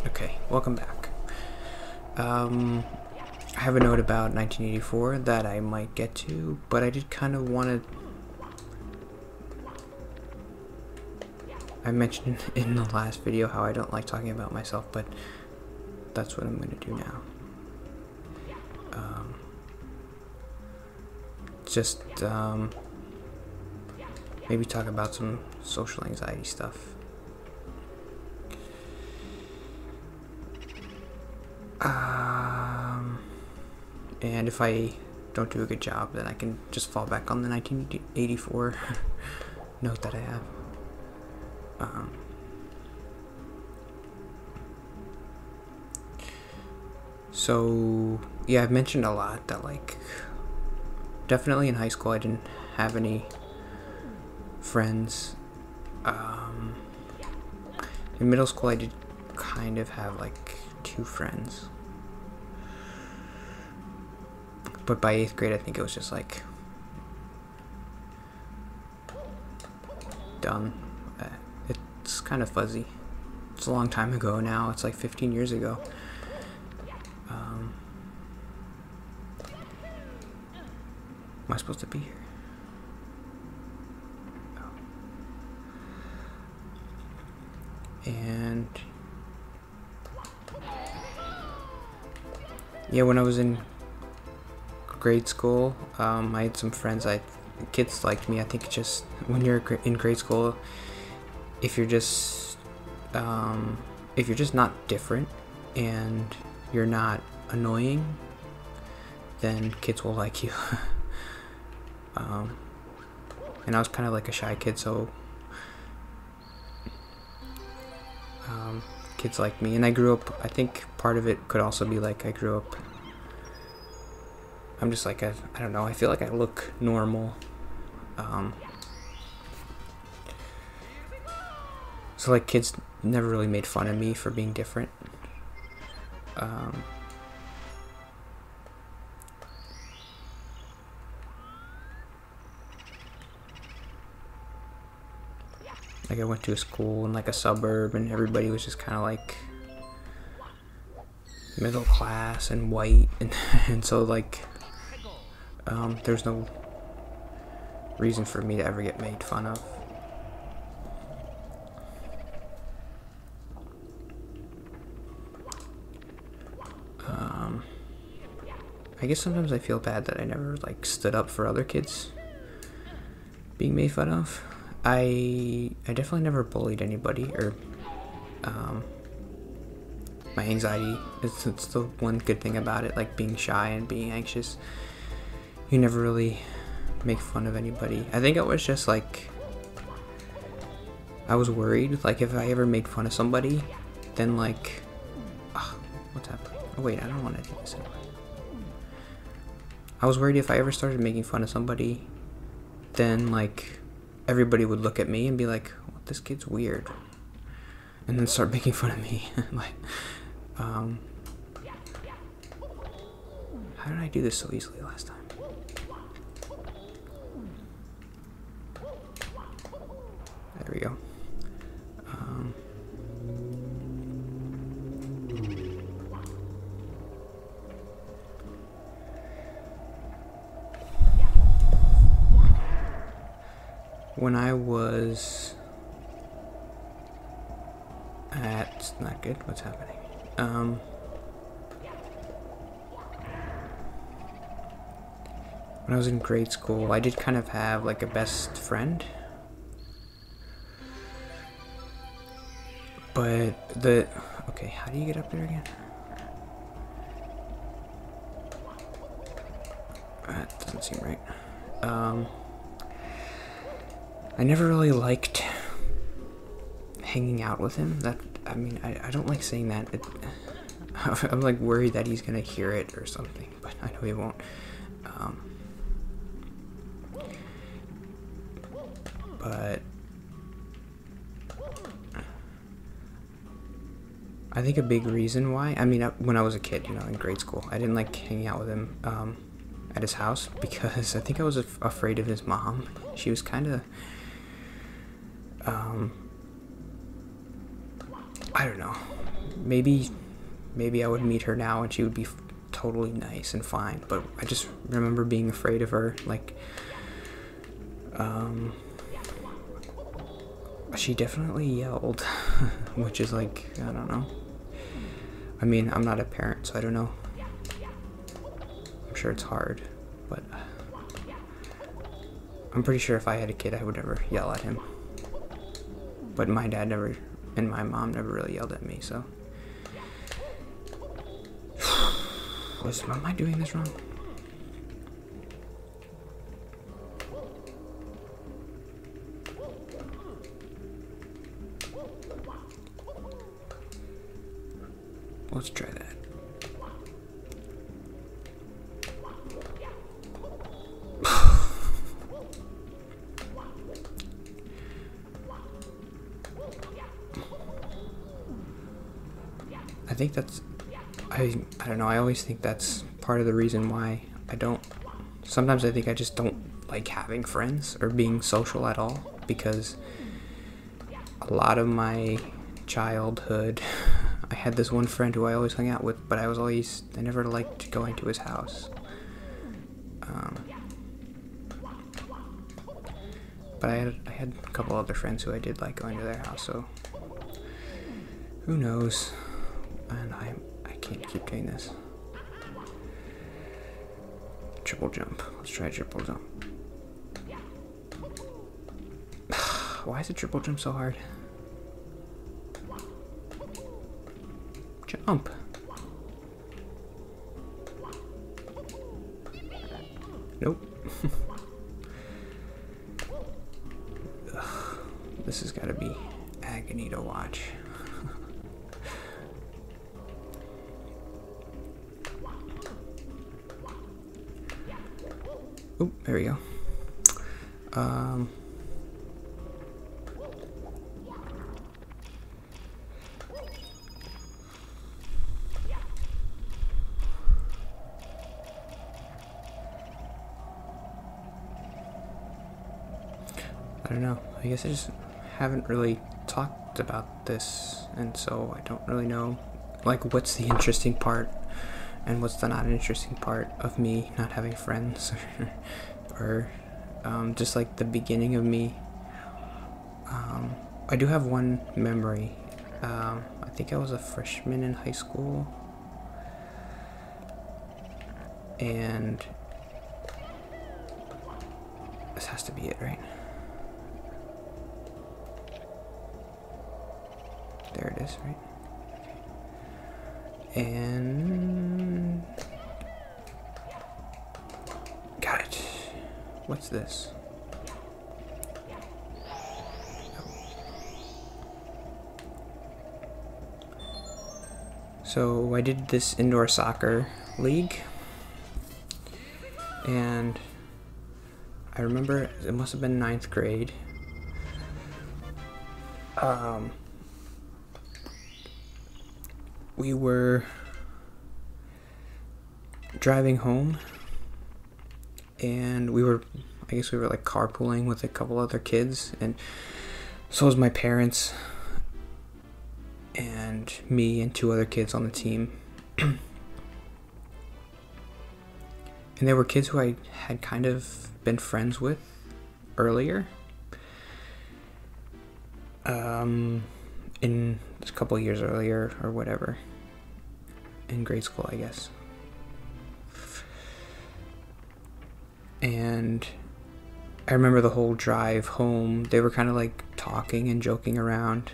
Okay, welcome back. I have a note about 1984 that I might get to, but I did kind of want to... I mentioned in the last video how I don't like talking about myself, but that's what I'm going to do now. Just maybe talk about some social anxiety stuff. And if I don't do a good job, then I can just fall back on the 1984 note that I have. So yeah, I've mentioned a lot that, like, definitely in high school I didn't have any friends. In middle school I did kind of have like 2 friends, but by 8th grade I think it was just like done. It's kind of fuzzy. It's a long time ago now. It's like 15 years ago. Am I supposed to be here? Oh. And yeah, when I was in grade school, I had some friends. Kids liked me. I think just when you're in grade school, if you're just not different and you're not annoying, then kids will like you. And I was kind of like a shy kid, so kids liked me. And I grew up, I think part of it could also be like I grew up, I'm just like I don't know, I feel like I look normal. So like kids never really made fun of me for being different. Like I went to a school in like a suburb and everybody was just kind of like middle class and white, and so like there's no reason for me to ever get made fun of. I guess sometimes I feel bad that I never like stood up for other kids being made fun of. I definitely never bullied anybody, or my anxiety it's the one good thing about it, like being shy and being anxious. You never really make fun of anybody. I think it was just like I was worried, like if I ever made fun of somebody, then like what's happening? Oh wait, I don't want to do this anyway. I was worried if I ever started making fun of somebody, then like everybody would look at me and be like, well, this kid's weird, and then start making fun of me. Like, how did I do this so easily last time? There we go. When I was at, not good, what's happening? When I was in grade school, I did kind of have like a best friend. But okay, how do you get up there again? That doesn't seem right. I never really liked hanging out with him. I mean, I don't like saying that. I'm like worried that he's gonna hear it or something, but I know he won't. But I think a big reason why, I mean, when I was a kid, in grade school, I didn't like hanging out with him at his house because I think I was afraid of his mom. She was kind of I don't know. maybe I would meet her now and she would be totally nice and fine, but I just remember being afraid of her. Like, she definitely yelled, which is like, I don't know. I mean, I'm not a parent, so I don't know. I'm sure it's hard, but I'm pretty sure if I had a kid, I would never yell at him. But my dad never, and my mom never really yelled at me, so. Am I doing this wrong? Let's try that. I think that's, I don't know, I always think that's part of the reason why I don't, sometimes I think I just don't like having friends or being social at all, because a lot of my childhood, I had this one friend who I always hung out with, but I never liked going to his house. But I had a couple other friends who I did like going to their house, so who knows? And I can't keep doing this. Triple jump. Let's try triple jump. Why is a triple jump so hard? Jump. Nope. This has got to be agony to watch. Oh, there we go. I don't know. I guess I just haven't really talked about this, and so I don't really know, like, what's the interesting part and what's the not interesting part of me not having friends, or just like the beginning of me. I do have one memory. I think I was a freshman in high school, and this has to be it, right? There it is, right? And got it. What's this? So I did this indoor soccer league, and I remember it must have been 9th grade. We were driving home, and I guess we were like carpooling with a couple other kids, and so was my parents and me and 2 other kids on the team. And they were kids who I had kind of been friends with earlier, in a couple of years earlier or whatever, in grade school, I guess. And I remember the whole drive home, they were kind of like talking and joking around.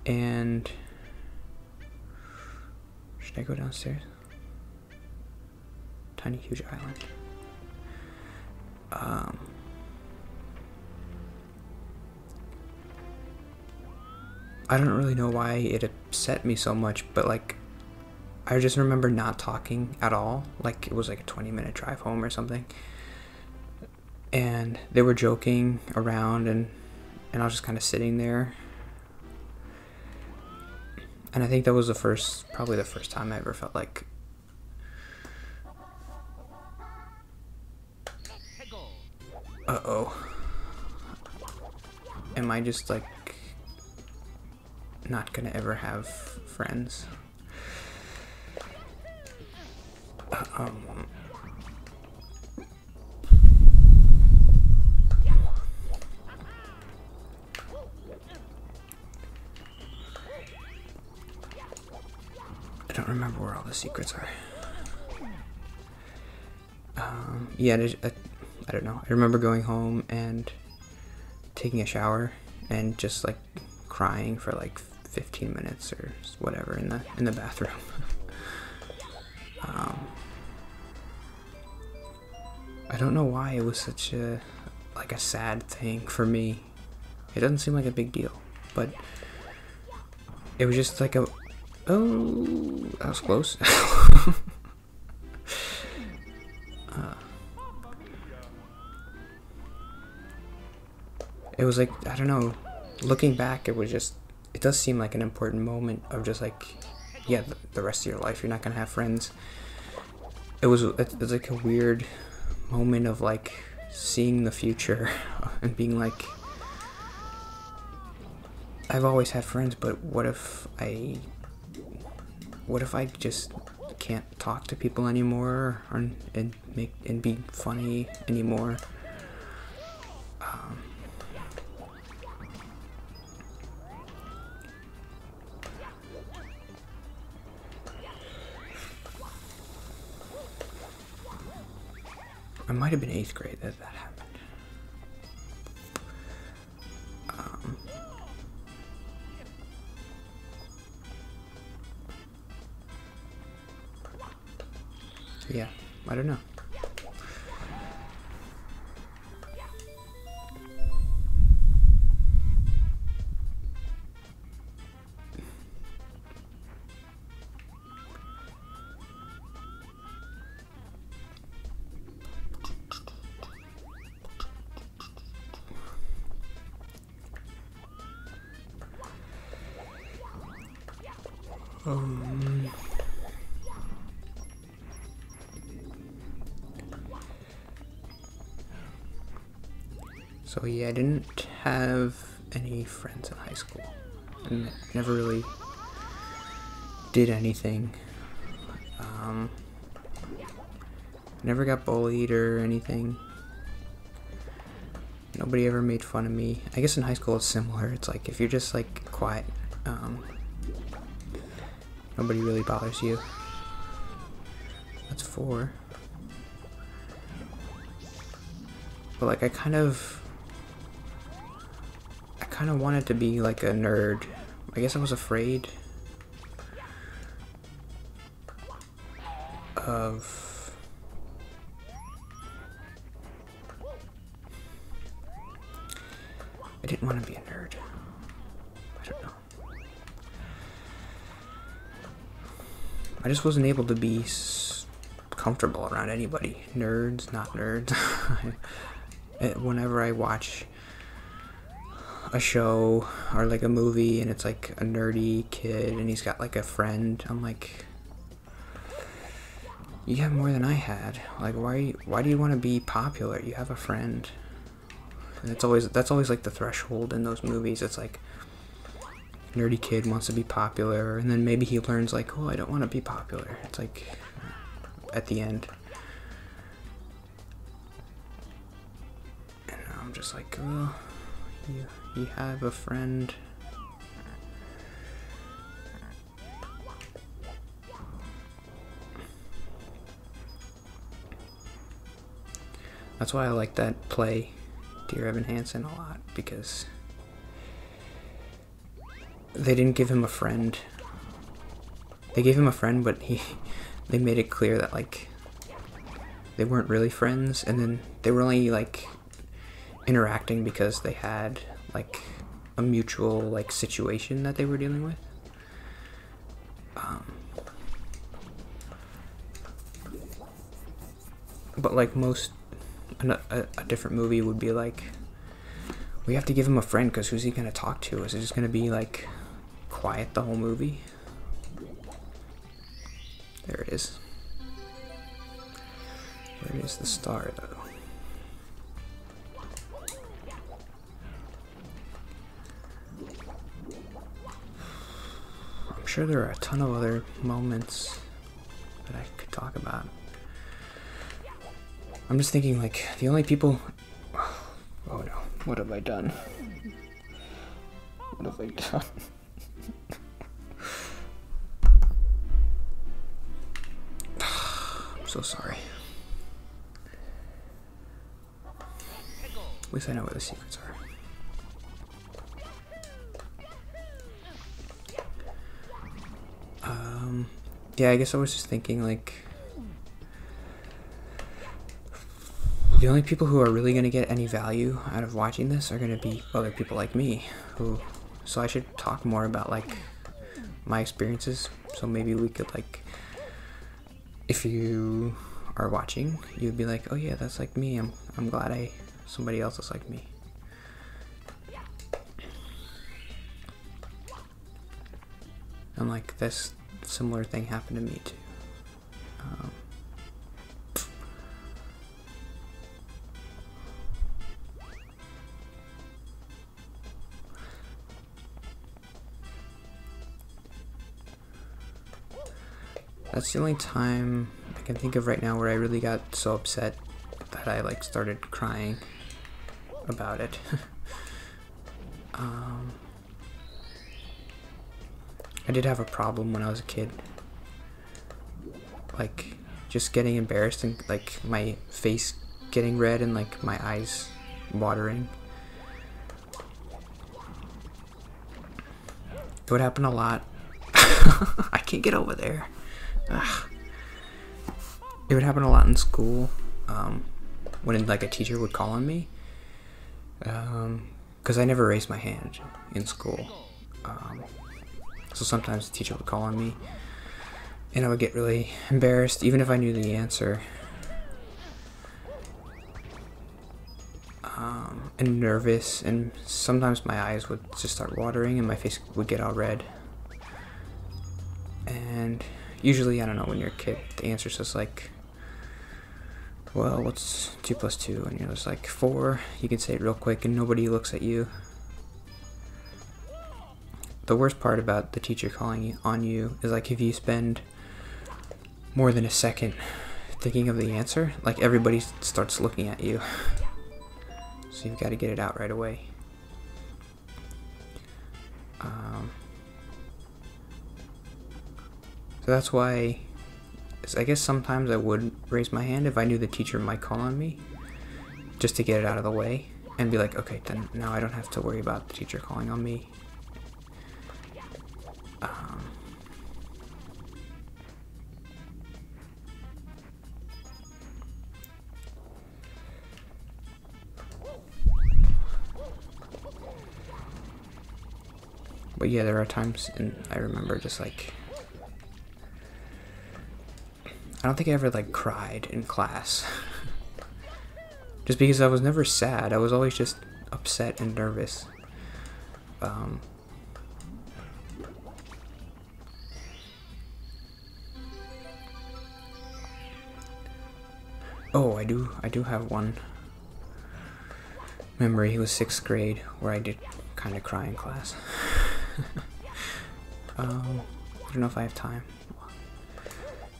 And should I go downstairs? Tiny huge island. I don't really know why it upset me so much, but like, I just remember not talking at all. Like, it was like a 20-minute drive home or something. And they were joking around, and I was just kind of sitting there. And I think that was probably the first time I ever felt like, uh-oh. Am I just like not gonna ever have friends. I don't remember where all the secrets are. Yeah, I don't know. I remember going home and taking a shower and just like crying for like 15 minutes or whatever in the bathroom. I don't know why it was such a sad thing for me. It doesn't seem like a big deal, but it was just like oh, that was close. It was like, I don't know, looking back, it does seem like an important moment of just like, yeah, the rest of your life, you're not gonna have friends. It was like a weird moment of like seeing the future and being like, I've always had friends, but what if I just can't talk to people anymore and be funny anymore? I might have been 8th grade that happened. Yeah, I don't know. So yeah, I didn't have any friends in high school, and never really did anything. Never got bullied or anything. Nobody ever made fun of me. I guess in high school it's similar. It's like if you're just like quiet, nobody really bothers you. That's 4. But like I kind of wanted to be like a nerd. I guess I was afraid of I didn't want to be a nerd. I don't know. I just wasn't able to be comfortable around anybody. Nerds, not nerds. Whenever I watch a show or like a movie and it's like a nerdy kid and he's got like a friend, I'm like, you have more than I had. Like, why do you want to be popular? You have a friend. And that's always like the threshold in those movies. It's like nerdy kid wants to be popular, and then maybe he learns like, oh, I don't want to be popular. It's like at the end, and I'm just like, oh, you have a friend. That's why I like that play, Dear Evan Hansen, a lot, because they didn't give him a friend. They gave him a friend, but they made it clear that like they weren't really friends, and then they were only like interacting because they had like a mutual like situation that they were dealing with. But like most, a different movie would be like, we have to give him a friend because who's he gonna talk to? Is it just gonna be like quiet the whole movie? There it is. Where is the star though? sure there are a ton of other moments that I could talk about. I'm just thinking, like, the only people... Oh no, what have I done? What have I done? I'm so sorry. At least I know where the secrets are. Yeah, I guess I was just thinking, like, the only people who are really going to get any value out of watching this are going to be other people like me, so I should talk more about, like, my experiences, so maybe we could, like, if you are watching, you'd be like, oh yeah, that's like me, I'm glad somebody else is like me. And, like, this similar thing happened to me too. That's the only time I can think of right now where I really got so upset that I, like, started crying about it. I did have a problem when I was a kid, like, just getting embarrassed and, like, my face getting red and, like, my eyes watering. It would happen a lot. I can't get over there. Ugh. It would happen a lot in school, when, like, a teacher would call on me, because I never raised my hand in school. So sometimes the teacher would call on me, and I would get really embarrassed, even if I knew the answer. And nervous, and sometimes my eyes would just start watering, and my face would get all red. And usually, I don't know, when you're a kid, the answer's just like, well, what's 2 + 2? And you're just like, 4. You can say it real quick, and nobody looks at you. The worst part about the teacher calling on you is, like, if you spend more than a second thinking of the answer, like, everybody starts looking at you. So you've got to get it out right away. So that's why, I guess sometimes I would raise my hand if I knew the teacher might call on me, just to get it out of the way and be like, okay, then now I don't have to worry about the teacher calling on me. But yeah, there are times, and I remember just, like, I don't think I ever, like, cried in class. Just because I was never sad. I was always just upset and nervous. Oh, I do have one memory. It was 6th grade where I did kind of cry in class. I don't know if I have time,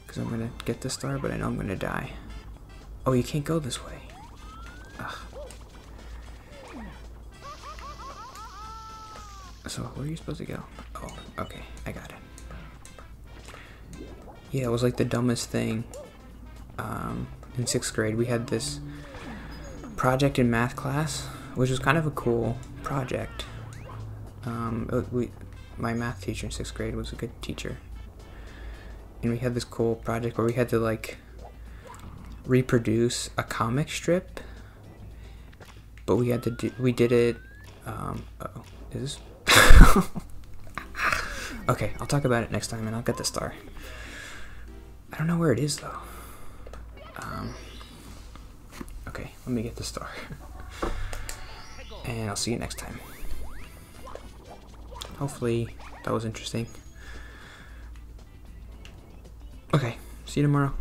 because I'm gonna get the star, but I know I'm gonna die. Oh, you can't go this way. Ugh. So where are you supposed to go? Oh, okay, I got it. Yeah, it was like the dumbest thing. In 6th grade, we had this project in math class, which was kind of a cool project. My math teacher in 6th grade was a good teacher, and we had this cool project where we had to, like, reproduce a comic strip, but we did it, uh-oh, is this? Okay, I'll talk about it next time, and I'll get the star. I don't know where it is, though. Okay, let me get the star. And I'll see you next time. Hopefully that was interesting. Okay, see you tomorrow.